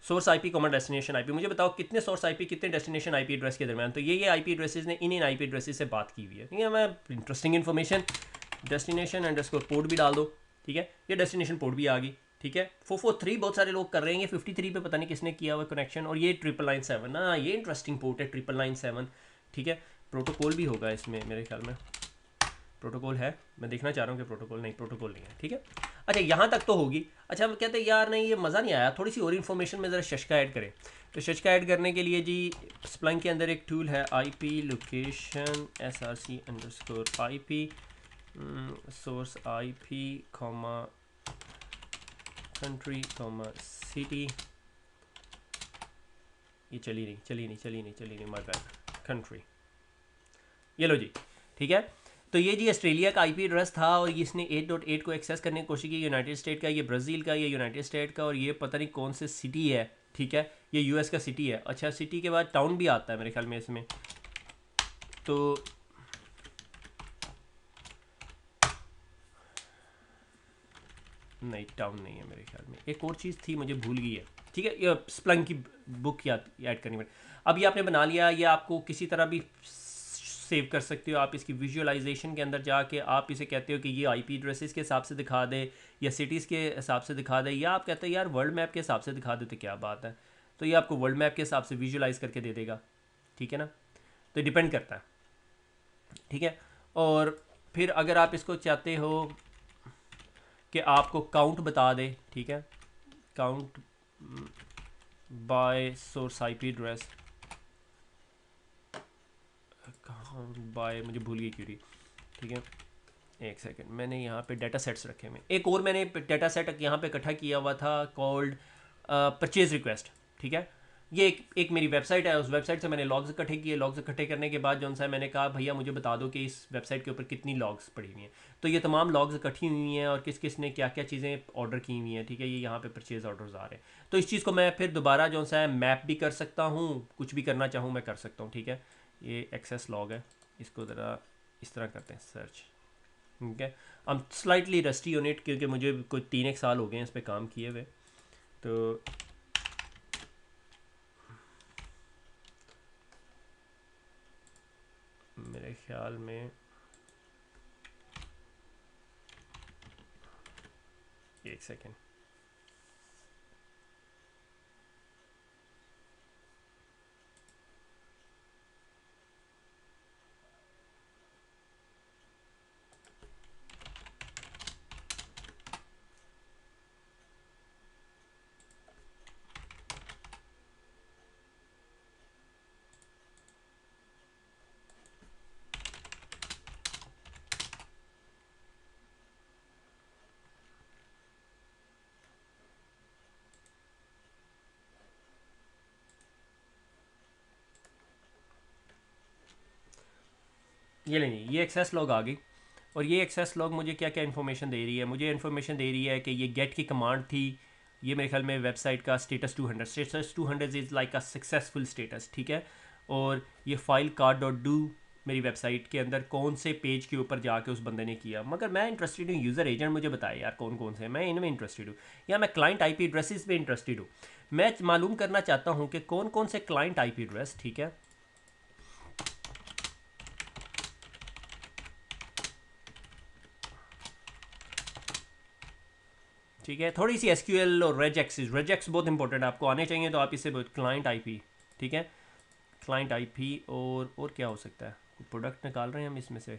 source IP common destination IP, मुझे बताओ कितने सोर्स IP कितने डेस्टिनेशन IP एड्रेस के दरमियान। तो ये IP एड्रेसेस ने इन IP एड्रेसेस से बात की हुई है, ठीक है। मैं interesting information destination underscore port भी डाल दो, ठीक है। ये डेस्टिनेशन पोर्ट भी आ गई, ठीक है। 443 बहुत सारे लोग कर रहे हैं, 53 पे पता नहीं किसने किया हुआ कनेक्शन, और ये 999 ना, ये इंटरेस्टिंग पोर्ट है 999, ठीक है। प्रोटोकॉल भी होगा इसमें मेरे ख्याल में, प्रोटोकॉल है, मैं देखना चाह रहा हूँ कि प्रोटोकॉल नहीं, प्रोटोकॉल नहीं है, ठीक है। अच्छा यहाँ तक तो होगी। अच्छा हम कहते हैं यार नहीं ये मज़ा नहीं आया, थोड़ी सी और इन्फॉर्मेशन में ज़रा शशका ऐड करें। तो शशका ऐड करने के लिए जी स्प्लंक के अंदर एक टूल है IP location SRC_IP source IP comma country comma city, ये चली नहीं माय बैड, कंट्री, ये लो जी, ठीक है। तो ये जी ऑस्ट्रेलिया का IP एड्रेस था, और इसने 8.8 को एक्सेस करने की कोशिश की, यूनाइटेड स्टेट का, ये ब्राज़ील का, ये यूनाइटेड स्टेट का, और ये पता नहीं कौन से सिटी है, ठीक है, ये US का सिटी है। अच्छा सिटी के बाद टाउन भी आता है मेरे ख्याल में इसमें, तो नहीं टाउन नहीं है मेरे ख्याल में, एक और चीज़ थी मुझे भूल गई है, ठीक है। ये स्प्लंक की बुक याद ऐड करनी पड़ी। अब ये आपने बना लिया, ये आपको किसी तरह भी सेव कर सकते हो आप इसकी विजुअलाइजेशन के अंदर जाके, आप इसे कहते हो कि ये IP एड्रेसेस के हिसाब से दिखा दे या सिटीज़ के हिसाब से दिखा दे, या आप कहते हो यार वर्ल्ड मैप के हिसाब से दिखा दे, तो क्या बात है। तो ये आपको वर्ल्ड मैप के हिसाब से विजुअलाइज करके दे देगा, ठीक है ना। तो डिपेंड करता है, ठीक है। और फिर अगर आप इसको चाहते हो कि आपको काउंट बता दे, ठीक है, count by source IP address, by मुझे भूल गई क्यों, ठीक है। एक सेकंड, मैंने यहाँ पे डाटा सेट्स रखे हुए, एक और मैंने डाटा सेट यहाँ पे इकट्ठा किया हुआ था कॉल्ड परचेज रिक्वेस्ट, ठीक है। ये एक मेरी वेबसाइट है, उस वेबसाइट से मैंने लॉग्स इकट्ठे किए, लॉग्स इकट्ठे करने के बाद जो सा मैंने कहा भैया मुझे बता दो कि इस वेबसाइट के ऊपर कितनी लॉग्स पड़ी हुई हैं। तो ये तमाम लॉग्स इकट्ठी हुई हैं और किस किस ने क्या क्या चीज़ें ऑर्डर की हुई हैं, ठीक है। ये यहाँ पे परचेज ऑर्डर्स आ रहे हैं, तो इस चीज़ को मैं फिर दोबारा जो सा है मैप भी कर सकता हूँ, कुछ भी करना चाहूँ मैं कर सकता हूँ, ठीक है। ये एक्सेस लॉग है, इसको ज़रा इस तरह करते हैं सर्च, ठीक है। I am slightly rusty on it क्योंकि मुझे कोई 3 एक साल हो गए हैं इस पर काम किए हुए, तो मेरे ख्याल में एक सेकेंड, ये लेंगे, ये एक्सेस लॉग आ गई। और ये एक्सेस लॉग मुझे क्या क्या इन्फॉर्मेशन दे रही है, मुझे इन्फॉर्मेशन दे रही है कि ये गेट की कमांड थी ये मेरे ख्याल में वेबसाइट का status 200 is like a successful status, ठीक है। और ये फाइल कार्ड डॉट डू मेरी वेबसाइट के अंदर कौन से पेज के ऊपर जाके उस बंदे ने किया, मगर मैं इंटरेस्टेड हूँ यूज़र एजेंट मुझे बताए यार कौन कौन से, मैं इनमें इंटरेस्टेड हूँ, या मैं क्लाइंट आईपी एड्रेसेस पे इंटरेस्टेड हूँ। मैं मालूम करना चाहता हूँ कि कौन कौन से क्लाइंट आईपी एड्रेस, ठीक है, ठीक है। थोड़ी सी एसक्यूएल और रेजेक्स बहुत इंपॉर्टेंट है, आपको आने चाहिए, तो आप इससे क्लाइंट आईपी, ठीक है, क्लाइंट आईपी। और क्या हो सकता है, प्रोडक्ट निकाल रहे हैं हम इसमें से,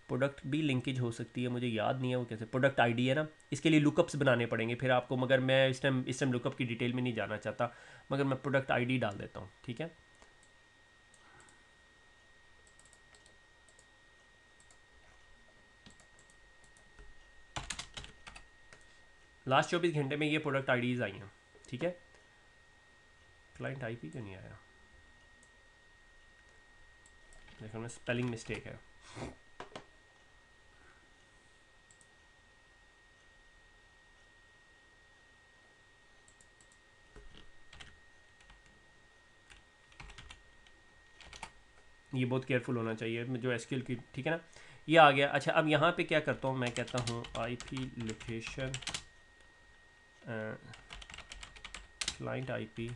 प्रोडक्ट भी लिंकेज हो सकती है, मुझे याद नहीं है वो कैसे, प्रोडक्ट आईडी है ना, इसके लिए लुकअप्स बनाने पड़ेंगे फिर आपको, मगर मैं इस टाइम लुकअप की डिटेल में नहीं जाना चाहता, मगर मैं प्रोडक्ट आईडी डाल देता हूँ, ठीक है। लास्ट 24 घंटे में ये प्रोडक्ट आईडीज़ आई हैं, ठीक है। क्लाइंट आईपी क्यों नहीं आया, देखो मैं स्पेलिंग मिस्टेक है। ये बहुत केयरफुल होना चाहिए जो एसक्यूएल की, ठीक है ना। ये आ गया। अच्छा अब यहाँ पे क्या करता हूँ, मैं कहता हूँ आईपी लोकेशन क्लाइंट आईपी,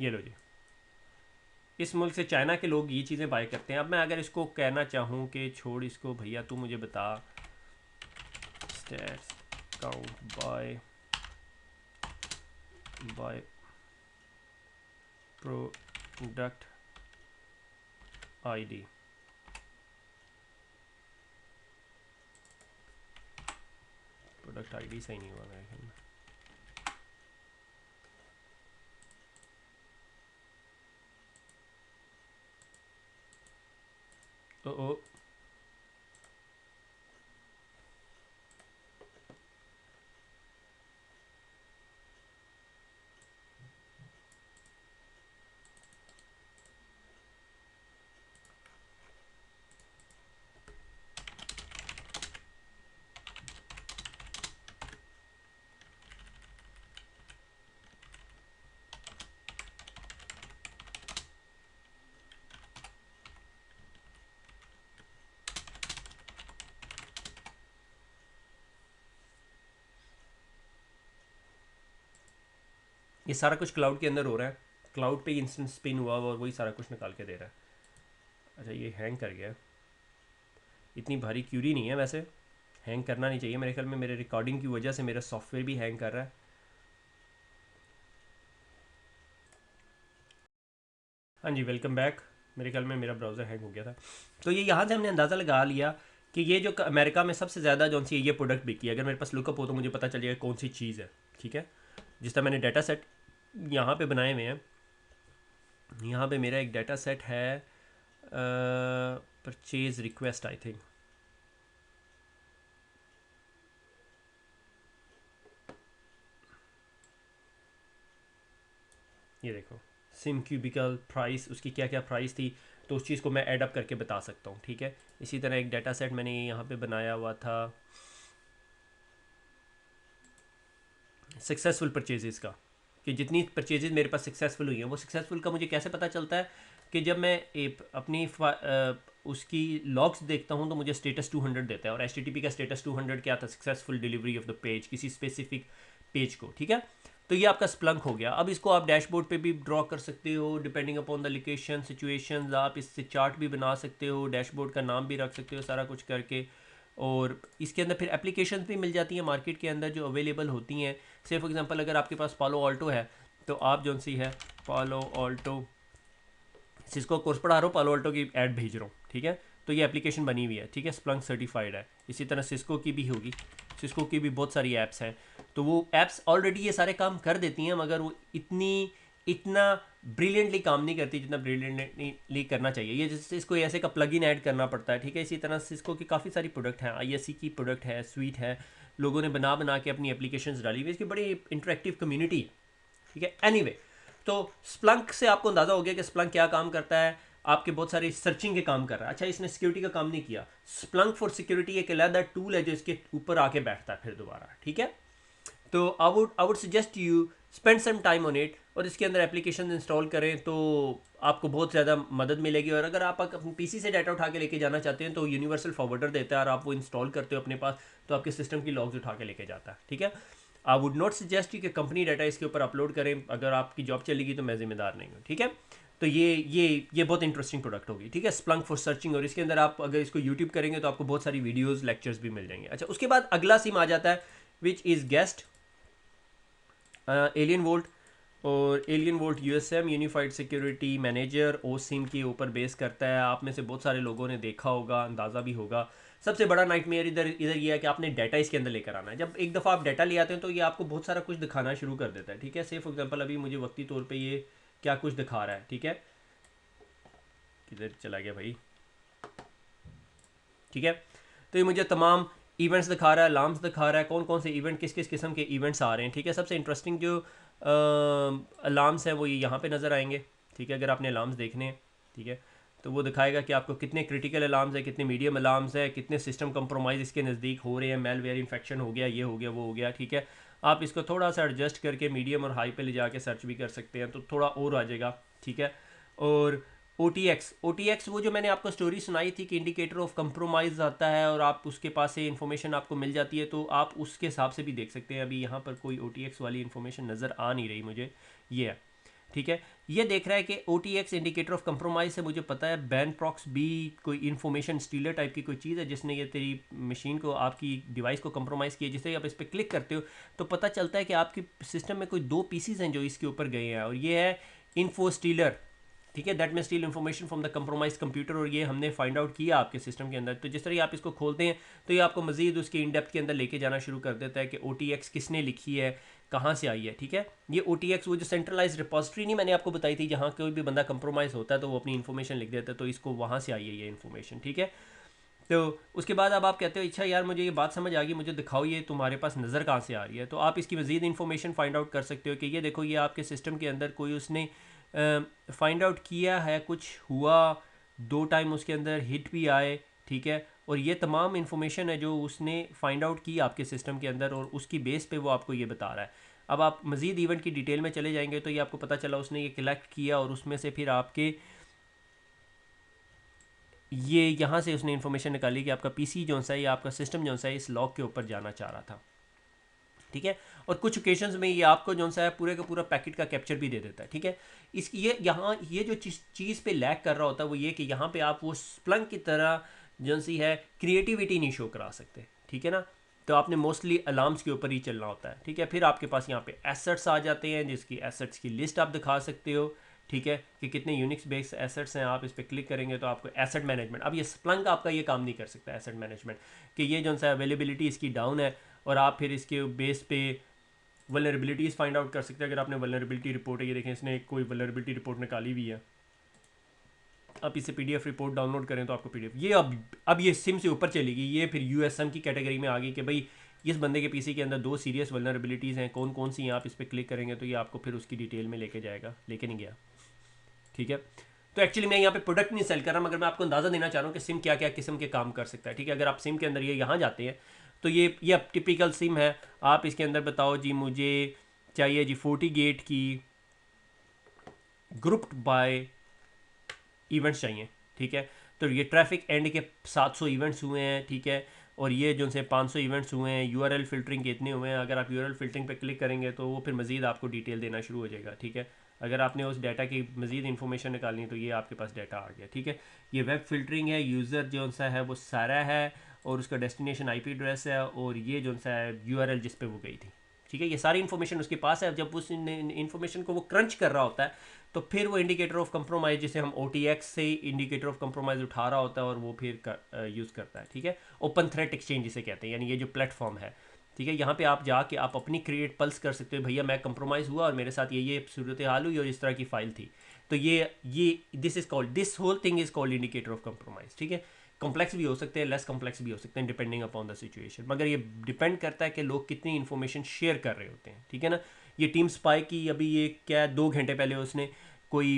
ये लो जी, इस मुल्क से चाइना के लोग ये चीज़ें बाय करते हैं। अब मैं अगर इसको कहना चाहूँ कि छोड़ इसको भैया, तू मुझे बता stats count by product ID, product ID सही नहीं हुआ मेरे ख्याल में। ओ ये सारा कुछ क्लाउड के अंदर हो रहा है, क्लाउड पे इंस्टेंस स्पिन हुआ और वही सारा कुछ निकाल के दे रहा है। अच्छा ये हैंग कर गया, इतनी भारी क्यूरी नहीं है वैसे, हैंग करना नहीं चाहिए मेरे ख्याल में, मेरे रिकॉर्डिंग की वजह से मेरा सॉफ्टवेयर भी हैंग कर रहा है। हाँ जी वेलकम बैक, मेरे ख्याल में मेरा ब्राउज़र हैंग हो गया था। तो ये यहाँ से हमने अंदाज़ा लगा लिया कि ये जो अमेरिका में सबसे ज़्यादा जो सी ये प्रोडक्ट बिकी है, अगर मेरे पास लुकअप हो तो मुझे पता चल जाएगा कौन सी चीज़ है, ठीक है। जिस तरह मैंने डाटा सेट यहाँ पे बनाए हुए हैं, यहाँ पे मेरा एक डाटा सेट है परचेज रिक्वेस्ट आई थिंक, ये देखो सिम क्यूबिकल प्राइस, उसकी क्या क्या प्राइस थी, तो उस चीज़ को मैं ऐड अप करके बता सकता हूँ, ठीक है। इसी तरह एक डाटा सेट मैंने यहाँ पे बनाया हुआ था सक्सेसफुल परचेजेस का, कि जितनी परचेजेज मेरे पास सक्सेसफुल हुई हैं, वो सक्सेसफुल का मुझे कैसे पता चलता है कि जब मैं अपनी उसकी लॉग्स देखता हूँ तो मुझे स्टेटस 200 देता है, और एच का स्टेटस 200 क्या था, successful delivery of the page, किसी स्पेसिफिक पेज को, ठीक है। तो ये आपका स्प्लंक हो गया। अब इसको आप डैशबोर्ड पे भी ड्रॉ कर सकते हो depending upon the location situations, आप इससे चार्ट भी बना सकते हो, डैशबोर्ड का नाम भी रख सकते हो, सारा कुछ करके। और इसके अंदर फिर एप्लीकेशंस भी मिल जाती हैं मार्केट के अंदर जो अवेलेबल होती हैं। से फॉर एग्जांपल अगर आपके पास पालो ऑल्टो है, तो आप जो सी है पालो ऑल्टो, सिस्को कोर्स पढ़ा रहा हूँ, पालो ऑल्टो की ऐड भेज रहा हूँ, ठीक है। तो ये एप्लीकेशन बनी हुई है, ठीक है, स्प्लंक सर्टिफाइड है। इसी तरह सिस्को की भी होगी, सिस्को की भी बहुत सारी ऐप्स हैं, तो वो ऐप्स ऑलरेडी ये सारे काम कर देती हैं, मगर वो इतना ब्रिलियंटली काम नहीं करती जितना ब्रिलियंटली करना चाहिए। ये जैसे इसको ऐसे का प्लगइन ऐड करना पड़ता है, ठीक है। इसी तरह सिस्को की काफ़ी सारी प्रोडक्ट हैं, आईएससी की प्रोडक्ट है, स्वीट है, लोगों ने बना बना के अपनी एप्लीकेशंस डाली हुई, इसकी बड़ी इंटरेक्टिव कम्युनिटी है, ठीक है। एनीवे तो स्प्लंक से आपको अंदाज़ा हो गया कि स्प्लंक क्या काम करता है। आपके बहुत सारे सर्चिंग के काम कर रहा है। अच्छा, इसने सिक्योरिटी का काम नहीं किया। स्प्लंक फॉर सिक्योरिटी एक अलग टूल है जो इसके ऊपर आके बैठता है फिर दोबारा, ठीक है। तो I would suggest you spend some time on it, और इसके अंदर एप्लीकेशन इंस्टॉल करें तो आपको बहुत ज़्यादा मदद मिलेगी। और अगर आप अपने पीसी से डाटा उठा के लेके जाना चाहते हैं तो यूनिवर्सल फॉरवर्डर देता है, और आप वो इंस्टॉल करते हो अपने पास तो आपके सिस्टम की लॉग्स उठा के लेके जाता है, ठीक है। I would not suggest you कि कंपनी डाटा इसके ऊपर अपलोड करें। अगर आपकी जॉब चलेगी तो मैं जिम्मेदार नहीं हूँ, ठीक है। तो ये बहुत इंटरेस्टिंग प्रोडक्ट होगी, ठीक है, स्प्लंक फॉर सर्चिंग। और इसके अंदर आप अगर इसको यूट्यूब करेंगे तो आपको बहुत सारी वीडियोस लेक्चर्स भी मिल जाएंगे। अच्छा, उसके बाद अगला सिम आ जाता है which is guest AlienVault. और AlienVault USM unified security manager OSSIM के ऊपर बेस करता है। आप में से बहुत सारे लोगों ने देखा होगा, अंदाज़ा भी होगा। सबसे बड़ा नाइटमेयर इधर इधर ये है कि आपने डाटा इसके अंदर लेकर आना है। जब एक दफ़ा आप डाटा ले आते हैं तो ये आपको बहुत सारा कुछ दिखाना शुरू कर देता है, ठीक है। से फॉर एग्जांपल अभी मुझे वक्ती तौर पे ये क्या कुछ दिखा रहा है, ठीक है। किधर चला गया भाई, ठीक है। तो ये मुझे तमाम इवेंट्स दिखा रहा है, अलार्म्स दिखा रहा है, कौन कौन से इवेंट किस किस किस्म के इवेंट्स आ रहे हैं, ठीक है। सबसे इंटरेस्टिंग जो अलार्म्स हैं वो ये यहाँ पे नज़र आएंगे, ठीक है। अगर आपने अलार्म्स देखने हैं, ठीक है, तो वो दिखाएगा कि आपको कितने क्रिटिकल अलार्म्स है, कितने मीडियम अलार्म्स है, कितने सिस्टम कंप्रोमाइज़ इसके नज़दीक हो रहे हैं, मेलवेयर इन्फेक्शन हो गया, ये हो गया, वो हो गया, ठीक है। आप इसको थोड़ा सा एडजस्ट करके मीडियम और हाई पे ले जाके सर्च भी कर सकते हैं तो थोड़ा और आ जाएगा, ठीक है। और ओ टी एक्स वो जो मैंने आपको स्टोरी सुनाई थी कि इंडिकेटर ऑफ कंप्रोमाइज़ आता है और आप उसके पास से इन्फॉर्मेशन आपको मिल जाती है, तो आप उसके हिसाब से भी देख सकते हैं। अभी यहाँ पर कोई ओ वाली इन्फॉर्मेशन नज़र आ नहीं रही मुझे, ये है, ठीक है। ये देख रहा है कि ओ इंडिकेटर ऑफ कंप्रोमाइज़ से मुझे पता है बैन प्रॉक्स भी कोई इन्फॉर्मेशन स्टीलर टाइप की कोई चीज़ है जिसने ये तेरी मशीन को, आपकी डिवाइस को कंप्रोमाइज़ किया। जिससे आप इस पर क्लिक करते हो तो पता चलता है कि आपके सिस्टम में कोई 2 पीसीज हैं जो इसके ऊपर गए हैं, और ये है इन्फो स्टीलर, ठीक है, दैट में steel information from the compromise computer. और ये हमने फाइंड आउट किया आपके सिस्टम के अंदर। तो जिस तरह आप इसको खोलते हैं तो ये आपको मजीद उसके इन डेप्थ के अंदर लेके जाना शुरू कर देता है कि ओ किसने लिखी है, कहाँ से आई है, ठीक है। ये ओ वो जो सेंट्रलाइज रिपोजिटरी नहीं मैंने आपको बताई थी, जहाँ कोई भी बंदा कंप्रोमाइज़ होता है तो वो अपनी इन्फॉर्मेशन लिख देता है, तो इसको वहाँ से आई है ये इन्फॉर्मेशन, ठीक है। तो उसके बाद अब आप कहते हो अच्छा यार मुझे ये बात समझ आ गई, मुझे दिखाओ ये तुम्हारे पास नज़र कहाँ से आ रही है। तो आप इसकी मज़ीद इन्फॉर्मेशन फाइंड आउट कर सकते हो कि ये देखो, ये आपके सिस्टम के अंदर कोई उसने फाइंड आउट किया है, कुछ हुआ, 2 टाइम उसके अंदर हिट भी आए, ठीक है। और ये तमाम इन्फॉर्मेशन है जो उसने फाइंड आउट की आपके सिस्टम के अंदर, और उसकी बेस पे वो आपको ये बता रहा है। अब आप मज़ीद इवेंट की डिटेल में चले जाएंगे तो ये आपको पता चला उसने ये कलेक्ट किया, और उसमें से फिर आपके ये यहाँ से उसने इन्फॉर्मेशन निकाली कि आपका पीसी जो सा है या आपका सिस्टम जो सा है इस लॉक के ऊपर जाना चाह रहा था, ठीक है। और कुछ ओकेजन्स में ये आपको जो सा है पूरे का पूरा पैकेट का कैप्चर भी दे देता है, ठीक है। इस ये यहाँ ये जो चीज़ पे लैग कर रहा होता है वो ये कि यहाँ पे आप वो स्प्लंक की तरह जो सी है क्रिएटिविटी नहीं शो करा सकते, ठीक है ना। तो आपने मोस्टली अलार्म्स के ऊपर ही चलना होता है, ठीक है। फिर आपके पास यहाँ पे एसेट्स आ जाते हैं, जिसकी एसेट्स की लिस्ट आप दिखा सकते हो, ठीक है, कि कितने यूनिक्स बेस्ड एसेट्स हैं। आप इस पर क्लिक करेंगे तो आपको एसेट मैनेजमेंट, अब ये स्प्लंक आपका ये काम नहीं कर सकता एसेट मैनेजमेंट, कि ये जो सा अवेलेबिलिटी इसकी डाउन है, और आप फिर इसके बेस पे वल्नरेबिलिटीज़ फाइंड आउट कर सकते हैं। अगर आपने वल्नरेबिलिटी रिपोर्ट है, ये देखें इसने कोई वल्नरेबिलिटी रिपोर्ट निकाली हुई है, आप इसे पीडीएफ रिपोर्ट डाउनलोड करें तो आपको पीडीएफ ये अब ये सिम से ऊपर चलेगी, ये फिर यूएसएम की कैटेगरी में आ गई कि भाई इस बंदे के पीसी के अंदर 2 सीरियस वल्नरेबिलिटीज़ हैं, कौन कौन सी हैं। आप इस पर क्लिक करेंगे तो ये आपको फिर उसकी डिटेल में लेके जाएगा, लेके नहीं गया, ठीक है। तो एक्चुअली मैं यहाँ पे प्रोडक्ट नहीं सेल कर रहा, मगर मैं आपको अंदाज़ा देना चाह रहा हूँ कि सिम क्या क्या किस्म के काम कर सकता है, ठीक है। अगर आप सिम के अंदर ये यहाँ जाते हैं तो ये अब टिपिकल सिम है। आप इसके अंदर बताओ जी मुझे चाहिए जी 40 गेट की ग्रुप्ड बाय इवेंट्स चाहिए, ठीक है। तो ये ट्रैफिक एंड के 700 इवेंट्स हुए हैं, ठीक है। और ये जो से 500 इवेंट्स हुए हैं, यूआरएल फिल्टरिंग के इतने हुए हैं। अगर आप यूआरएल फिल्टरिंग पे क्लिक करेंगे तो वो फिर मज़ीद आपको डिटेल देना शुरू हो जाएगा, ठीक है। अगर आपने उस डाटा की मज़ीद इन्फॉर्मेशन निकालनी तो ये आपके पास डाटा आ गया, ठीक है। ये वेब फिल्टरिंग है, यूज़र जो सा है वो सारा है, और उसका डेस्टिनेशन आईपी एड्रेस है, और ये जो सा है यूआरएल जिस पे वो गई थी, ठीक है। ये सारी इन्फॉर्मेशन उसके पास है। जब उस इन्फॉर्मेशन को वो क्रंच कर रहा होता है तो फिर वो इंडिकेटर ऑफ कंप्रोमाइज़, जिसे हम ओ से इंडिकेटर ऑफ कंप्रोमाइज़ उठा रहा होता है और वो फिर यूज़ करता है, ठीक है। ओपन थ्रेट एक्सचेंज जिसे कहते हैं, यानी ये जो प्लेटफॉर्म है, ठीक है। यहाँ पे आप जाके आप अपनी क्रिएट पल्स कर सकते हो, भैया मैं कंप्रोमाइज़ हुआ और मेरे साथ ये सूरत हाल हुई और इस तरह की फ़ाइल थी। तो ये this is called, this whole thing is called indicator of compromise, ठीक है। कॉम्प्लेक्स भी हो सकते हैं, लेस कॉम्प्लेक्स भी हो सकते हैं, डिपेंडिंग अपॉन द सिचुएशन, मगर ये डिपेंड करता है कि लोग कितनी इन्फॉर्मेशन शेयर कर रहे होते हैं, ठीक है ना। ये टीम स्पाई की अभी ये क्या 2 घंटे पहले उसने कोई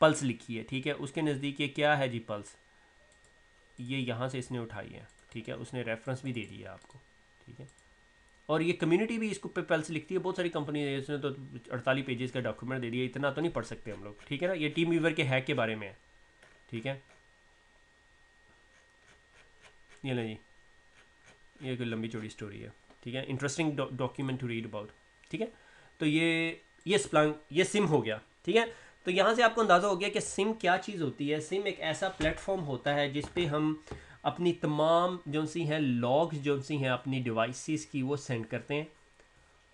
पल्स लिखी है, ठीक है, उसके नज़दीक ये क्या है जी, पल्स, ये यहाँ से इसने उठाई है, ठीक है, उसने रेफरेंस भी दे दिया आपको, ठीक है, और ये कम्युनिटी भी इसको पे पल्स लिखती है, बहुत सारी कंपनी है, इसने तो 48 पेजेस का डॉक्यूमेंट दे दिया, इतना तो नहीं पढ़ सकते हम लोग, ठीक है ना। ये टीम वीवर के हैक के बारे में है, ठीक है, ये ना जी, ये कोई लंबी चौड़ी स्टोरी है, ठीक है, interesting document to read about, ठीक है। तो ये स्प्लंक, ये सिम हो गया, ठीक है। तो यहाँ से आपको अंदाज़ा हो गया कि सिम क्या चीज़ होती है। सिम एक ऐसा प्लेटफॉर्म होता है जिस पे हम अपनी तमाम जो सी हैं लॉग्स जो सी हैं अपनी डिवाइसेस की वो सेंड करते हैं,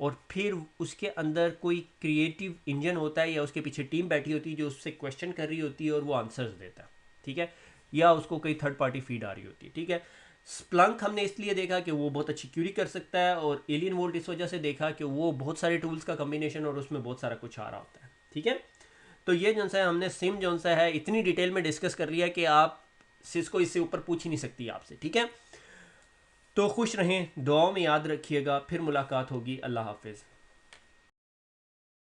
और फिर उसके अंदर कोई क्रिएटिव इंजन होता है या उसके पीछे टीम बैठी होती है जो उससे क्वेश्चन कर रही होती है और वो आंसर्स देता है, ठीक है, या उसको कोई थर्ड पार्टी फीड आ रही होती है, ठीक है। स्प्लंक हमने इसलिए देखा कि वो बहुत अच्छी क्यूरी कर सकता है, और एलियन वोल्ट इस वजह से देखा कि वो बहुत सारे टूल्स का कम्बिनेशन और उसमें बहुत सारा कुछ आ रहा होता है, ठीक है। तो ये जो सा हमने सिम जो सा है इतनी डिटेल में डिस्कस कर लिया कि आप सिस्को इससे ऊपर पूछ ही नहीं सकती आपसे, ठीक है। तो खुश रहें, दुआओं में याद रखिएगा, फिर मुलाकात होगी, अल्लाह हाफिज़।